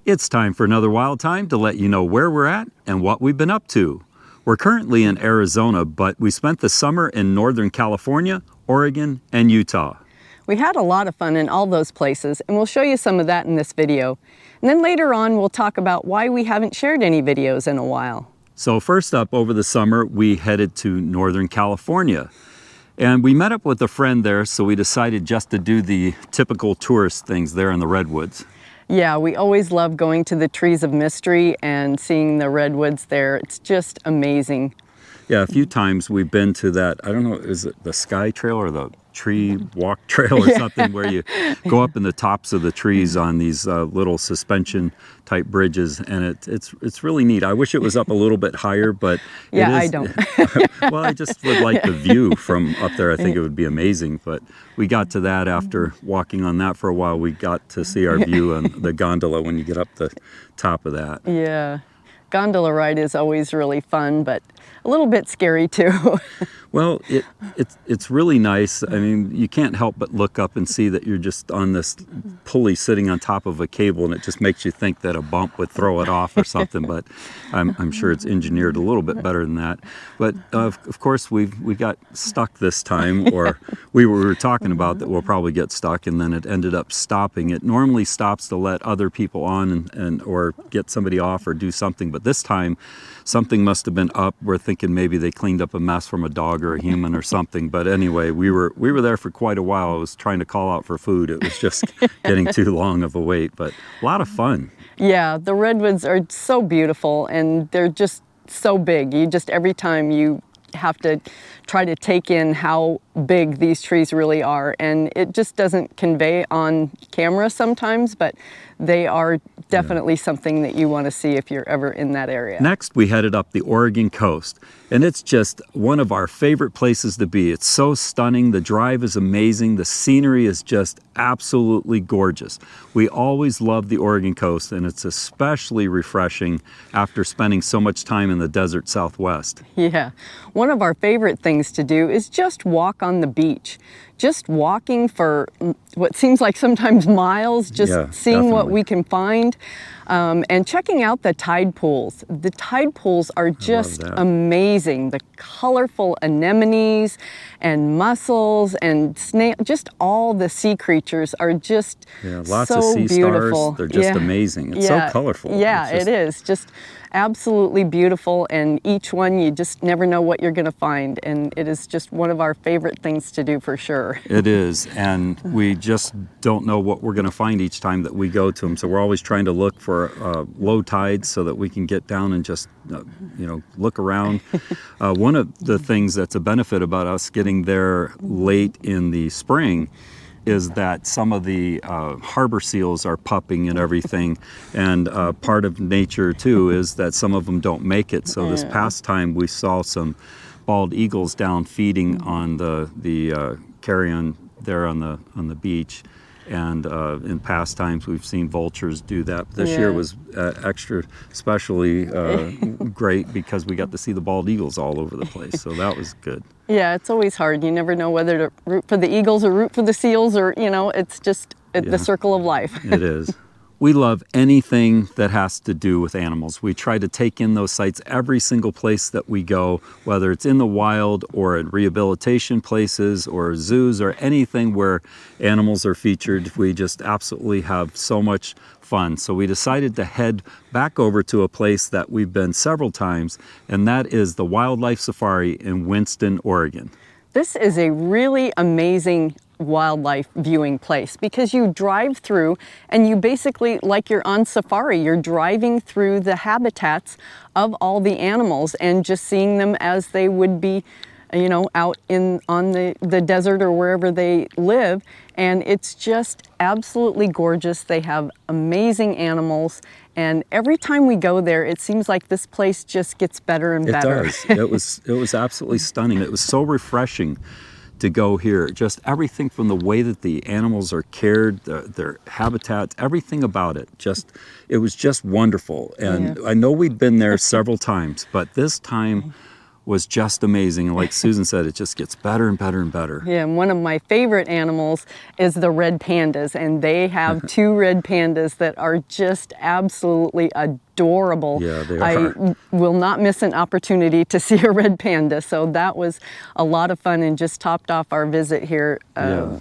It's time for another Wild Time to let you know where we're at and what we've been up to. We're currently in Arizona, but we spent the summer in Northern California, Oregon, and Utah. We had a lot of fun in all those places, and we'll show you some of that in this video. And then later on, we'll talk about why we haven't shared any videos in a while. So first up, over the summer, we headed to Northern California. And we met up with a friend there, so we decided just to do the typical tourist things there in the Redwoods. Yeah, we always love going to the Trees of Mystery and seeing the redwoods there. It's just amazing. Yeah, a few times we've been to that, I don't know, is it the Sky Trail or the Tree Walk Trail or something, where you go up in the tops of the trees on these little suspension type bridges, and it's really neat. I wish it was up a little bit higher, but yeah, it is, I don't. Well, I just would like the view from up there. I think it would be amazing, but we got to that after walking on that for a while. We got to see our view on the gondola when you get up the top of that. Yeah, gondola ride is always really fun, but a little bit scary too. Well, it's really nice. I mean, you can't help but look up and see that you're just on this pulley sitting on top of a cable, and it just makes you think that a bump would throw it off or something, but I'm sure it's engineered a little bit better than that. But of course, we got stuck this time, or we were talking about that we'll probably get stuck, and then it ended up stopping. It normally stops to let other people on and or get somebody off or do something, but this time something must have been up. We're thinking maybe they cleaned up a mess from a dog or a human or something. But anyway, we were there for quite a while. I was trying to call out for food. It was just getting too long of a wait, but a lot of fun. Yeah, the redwoods are so beautiful, and they're just so big. Every time you have to try to take in how big these trees really are, and it just doesn't convey on camera sometimes, but they are definitely something that you want to see if you're ever in that area. Next, we headed up the Oregon coast, and it's just one of our favorite places to be. It's so stunning. The drive is amazing. The scenery is just absolutely gorgeous. We always love the Oregon coast, and it's especially refreshing after spending so much time in the desert Southwest. Yeah, one of our favorite things to do is just walk on the beach. Just walking for what seems like sometimes miles, just seeing what we can find, and checking out the tide pools. The tide pools are just amazing. The colorful anemones and mussels and snail, just all the sea creatures are just lots so of sea beautiful. Stars. They're just amazing. It's so colorful. Yeah, it is. Just absolutely beautiful, and each one you just never know what you're going to find, and it is just one of our favorite things to do for sure. It is, and we just don't know what we're going to find each time that we go to them, so we're always trying to look for low tides so that we can get down and just look around. One of the things that's a benefit about us getting there late in the spring is that some of the harbor seals are pupping and everything, and part of nature too is that some of them don't make it. So this past time we saw some bald eagles down feeding on the carrion there on the beach, and in past times we've seen vultures do that. This year was especially great because we got to see the bald eagles all over the place, so that was good. Yeah, it's always hard. You never know whether to root for the eagles or root for the seals, or it's just the circle of life. It is. We love anything that has to do with animals. We try to take in those sites every single place that we go, whether it's in the wild or in rehabilitation places or zoos or anything where animals are featured. We just absolutely have so much fun. So we decided to head back over to a place that we've been several times, and that is the Wildlife Safari in Winston, Oregon. This is a really amazing wildlife viewing place because you drive through and you basically, like you're on safari, you're driving through the habitats of all the animals and just seeing them as they would be out on the desert or wherever they live, and it's just absolutely gorgeous. They have amazing animals, and every time we go there, it seems like this place just gets better and better. It does. It was absolutely stunning. It was so refreshing to go here. Just everything from the way that the animals are cared, their habitats, everything about it. It was just wonderful. And I know we'd been there several times, but this time was just amazing. And like Susan said, it just gets better and better and better. Yeah, and one of my favorite animals is the red pandas, and they have two red pandas that are just absolutely adorable. Yeah, they I are. will not miss an opportunity to see a red panda, so that was a lot of fun and just topped off our visit here. Yeah.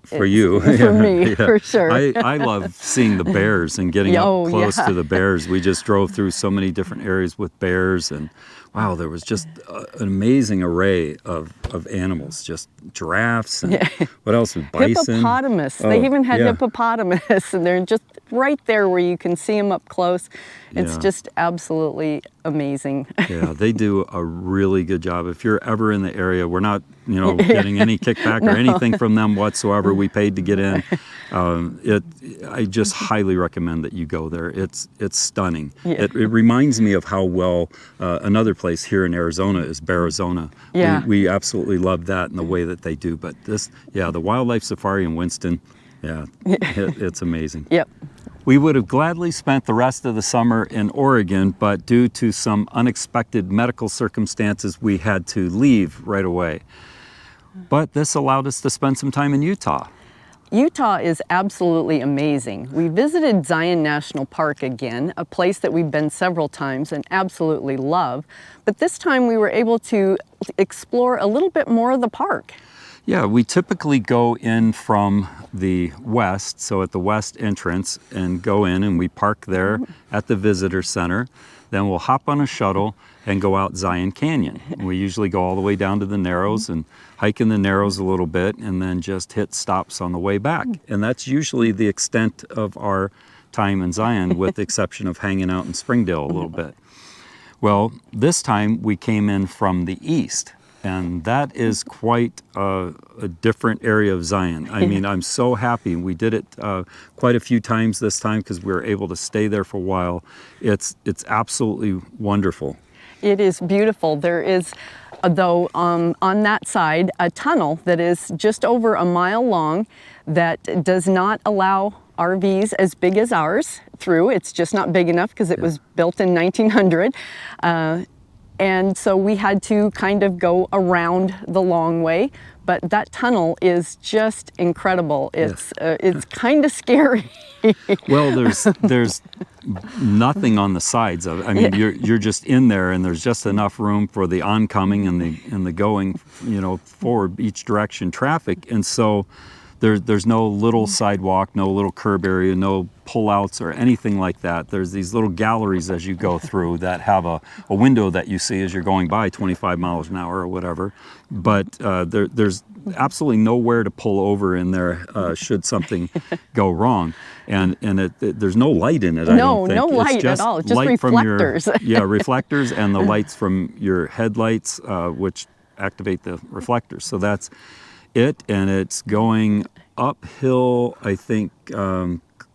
For you. For me, for sure. I love seeing the bears and getting Oh, up close yeah. to the bears. We just drove through so many different areas with bears, and wow, there was just an amazing array of animals, just giraffes and what else was bison. Hippopotamus. Oh, They even had yeah. hippopotamus, and they're just right there where you can see them up close. It's Yeah. just absolutely amazing. Yeah, they do a really good job. If you're ever in the area, we're not, getting any kickback or anything from them whatsoever. We paid to get in. I just highly recommend that you go there. It's stunning. Yeah. It reminds me of how well another place here in Arizona is Bearizona. Yeah. We absolutely love that and the way that they do. But the wildlife safari in Winston, it's amazing. Yep. We would have gladly spent the rest of the summer in Oregon, but due to some unexpected medical circumstances, we had to leave right away. But this allowed us to spend some time in Utah. Utah is absolutely amazing. We visited Zion National Park again, a place that we've been several times and absolutely love. But this time we were able to explore a little bit more of the park. Yeah, we typically go in from the west, so at the west entrance, and go in and we park there at the visitor center. Then we'll hop on a shuttle and go out Zion Canyon. We usually go all the way down to the Narrows and hike in the Narrows a little bit and then just hit stops on the way back. And that's usually the extent of our time in Zion, with the exception of hanging out in Springdale a little bit. Well, this time we came in from the east. And that is quite a different area of Zion. I mean, I'm so happy. We did it quite a few times this time because we were able to stay there for a while. It's absolutely wonderful. It is beautiful. There is, though, on that side, a tunnel that is just over a mile long that does not allow RVs as big as ours through. It's just not big enough because it was built in 1900. And so we had to kind of go around the long way, but that tunnel is just incredible. It's kind of scary. Well, there's nothing on the sides of it. I mean, you're just in there, and there's just enough room for the oncoming and the going, forward each direction traffic, and so there's no little sidewalk, no little curb area, no pullouts or anything like that. There's these little galleries as you go through that have a window that you see as you're going by 25 miles an hour or whatever. But there's absolutely nowhere to pull over in there should something go wrong. And there's no light in it, I don't think. No light it's just at all. It's just light reflectors. From reflectors and the lights from your headlights, which activate the reflectors. So that's it, and it's going uphill, I think,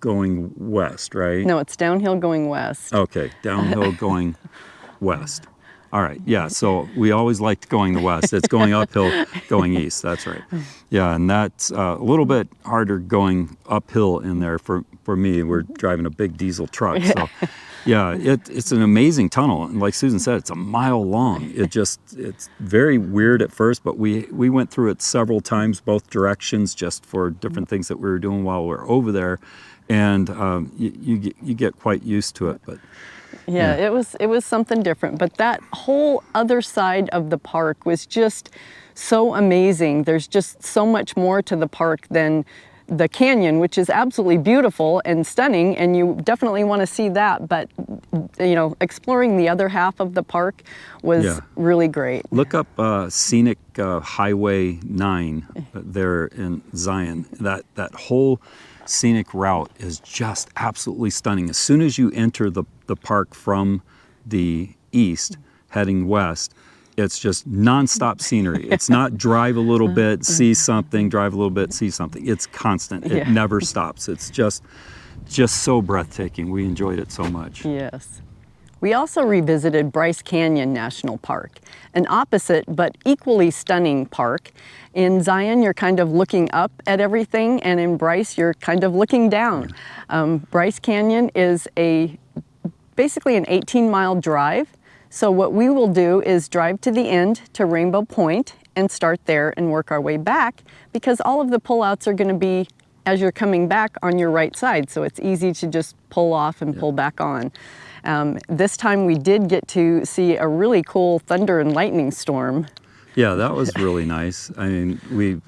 going west, right? No, it's downhill going west. Okay, downhill going west. All right, yeah, so we always liked going the west. It's going uphill going east, that's right. Yeah, and that's a little bit harder going uphill in there for me. We're driving a big diesel truck, so yeah, it's an amazing tunnel. And like Susan said, it's a mile long. It's very weird at first, but we went through it several times, both directions, just for different things that we were doing while we were over there. And you get quite used to it, but yeah, it was something different. But that whole other side of the park was just so amazing. There's just so much more to the park than the canyon, which is absolutely beautiful and stunning, and you definitely want to see that. But exploring the other half of the park was really great. Look up Scenic Highway 9 there in Zion. That whole scenic route is just absolutely stunning. As soon as you enter the park from the east heading west, it's just nonstop scenery. It's not drive a little bit, see something, drive a little bit, see something. It's constant. It never stops. It's just so breathtaking. We enjoyed it so much. Yes. We also revisited Bryce Canyon National Park, an opposite but equally stunning park. In Zion, you're kind of looking up at everything, and in Bryce, you're kind of looking down. Bryce Canyon is basically an 18-mile drive So what we will do is drive to the end to Rainbow Point and start there and work our way back, because all of the pullouts are going to be as you're coming back on your right side. So it's easy to just pull off and pull back on. This time we did get to see a really cool thunder and lightning storm. Yeah, that was really nice. I mean, we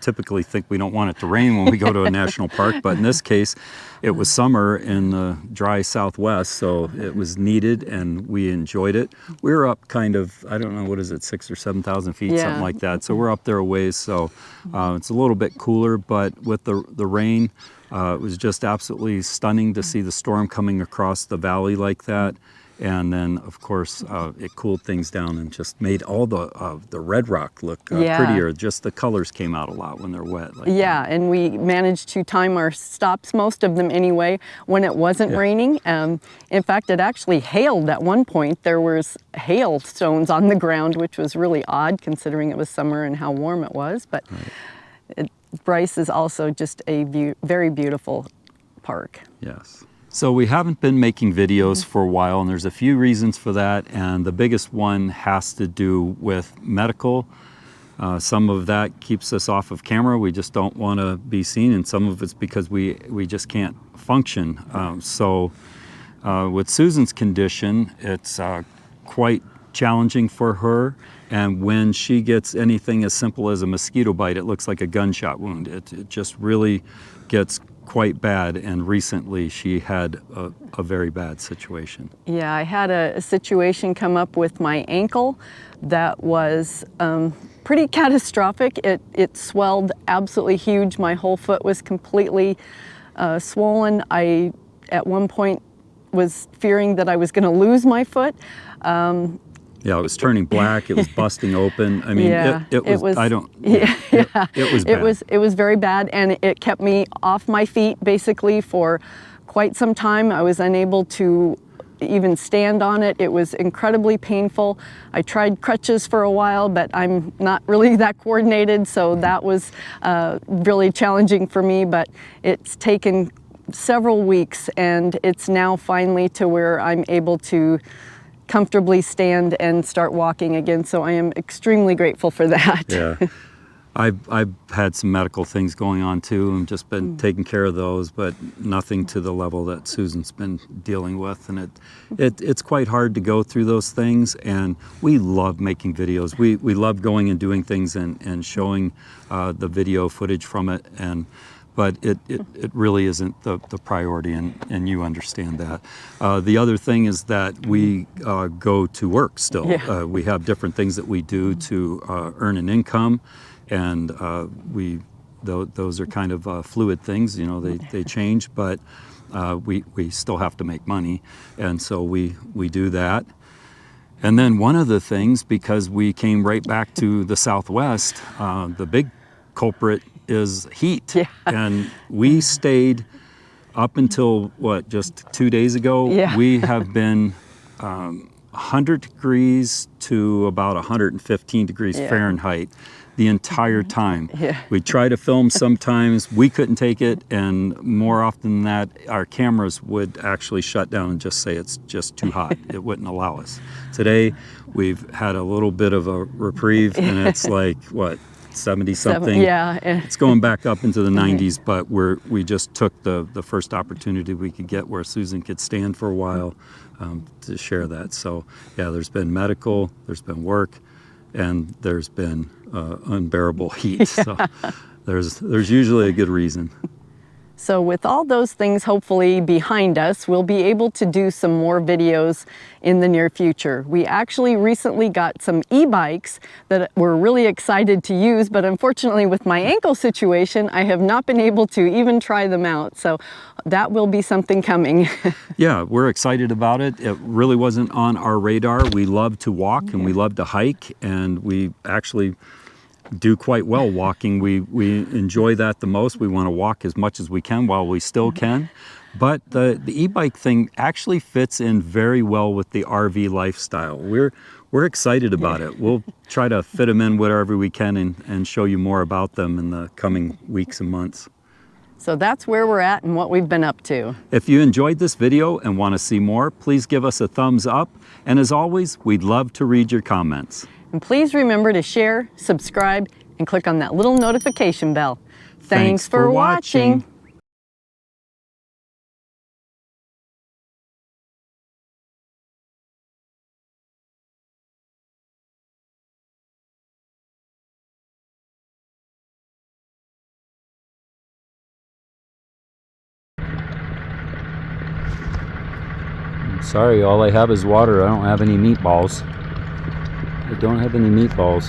typically think we don't want it to rain when we go to a national park, but in this case, it was summer in the dry Southwest, so it was needed and we enjoyed it. We were up kind of, I don't know, what is it, 6,000 or 7,000 feet, something like that. So we're up there a ways, so it's a little bit cooler, but with the rain, it was just absolutely stunning to see the storm coming across the valley like that. And then, of course, it cooled things down and just made all the red rock look prettier. Just the colors came out a lot when they're wet. Like that. And we managed to time our stops, most of them anyway, when it wasn't raining. In fact, it actually hailed at one point. There was hailstones on the ground, which was really odd considering it was summer and how warm it was. But Bryce is also just a very beautiful park. Yes. So we haven't been making videos for a while, and there's a few reasons for that, and the biggest one has to do with medical. Some of that keeps us off of camera. We just don't want to be seen, and some of it's because we just can't function. With Susan's condition, it's quite challenging for her, and when she gets anything as simple as a mosquito bite, it looks like a gunshot wound. It just really gets quite bad, and recently she had a very bad situation. Yeah, I had a situation come up with my ankle that was pretty catastrophic. It swelled absolutely huge. My whole foot was completely swollen. I, at one point, was fearing that I was going to lose my foot. Yeah, it was turning black. It was busting open. I mean, it was. I don't. It was bad. It was very bad, and it kept me off my feet basically for quite some time. I was unable to even stand on it. It was incredibly painful. I tried crutches for a while, but I'm not really that coordinated, so that was really challenging for me. But it's taken several weeks, and it's now finally to where I'm able to comfortably stand and start walking again, so I am extremely grateful for that. Yeah, I've had some medical things going on too, and just been taking care of those, but nothing to the level that Susan's been dealing with, and it's quite hard to go through those things. And we love making videos. We love going and doing things and showing the video footage from it, but it really isn't the priority, and you understand that. The other thing is that we go to work still. Yeah. We have different things that we do to earn an income, and those are kind of fluid things. They change, but we still have to make money, and so we do that. And then one of the things, because we came right back to the Southwest, the big culprit is heat. Yeah. And we stayed up until just 2 days ago. Yeah. We have been 100 degrees to about 115 degrees Fahrenheit the entire time. Yeah. We try to film sometimes, we couldn't take it, and more often than that, our cameras would actually shut down and just say it's just too hot. It wouldn't allow us. Today, we've had a little bit of a reprieve, and it's like, 70 something. Yeah. It's going back up into the 90s, but we just took the first opportunity we could get where Susan could stand for a while to share that. So yeah, there's been medical, there's been work, and there's been unbearable heat. So there's usually a good reason. So with all those things hopefully behind us, we'll be able to do some more videos in the near future. We actually recently got some e-bikes that we're really excited to use, but unfortunately with my ankle situation, I have not been able to even try them out. So that will be something coming. Yeah, we're excited about it. It really wasn't on our radar. We love to walk and we love to hike, and we actually do quite well walking. We enjoy that the most. We want to walk as much as we can while we still can. But the e-bike thing actually fits in very well with the RV lifestyle. We're excited about it. We'll try to fit them in wherever we can and show you more about them in the coming weeks and months. So that's where we're at and what we've been up to. If you enjoyed this video and want to see more, please give us a thumbs up. And as always, we'd love to read your comments. And please remember to share, subscribe, and click on that little notification bell. Thanks for watching. Sorry, all I have is water. I don't have any meatballs. I don't have any meatballs.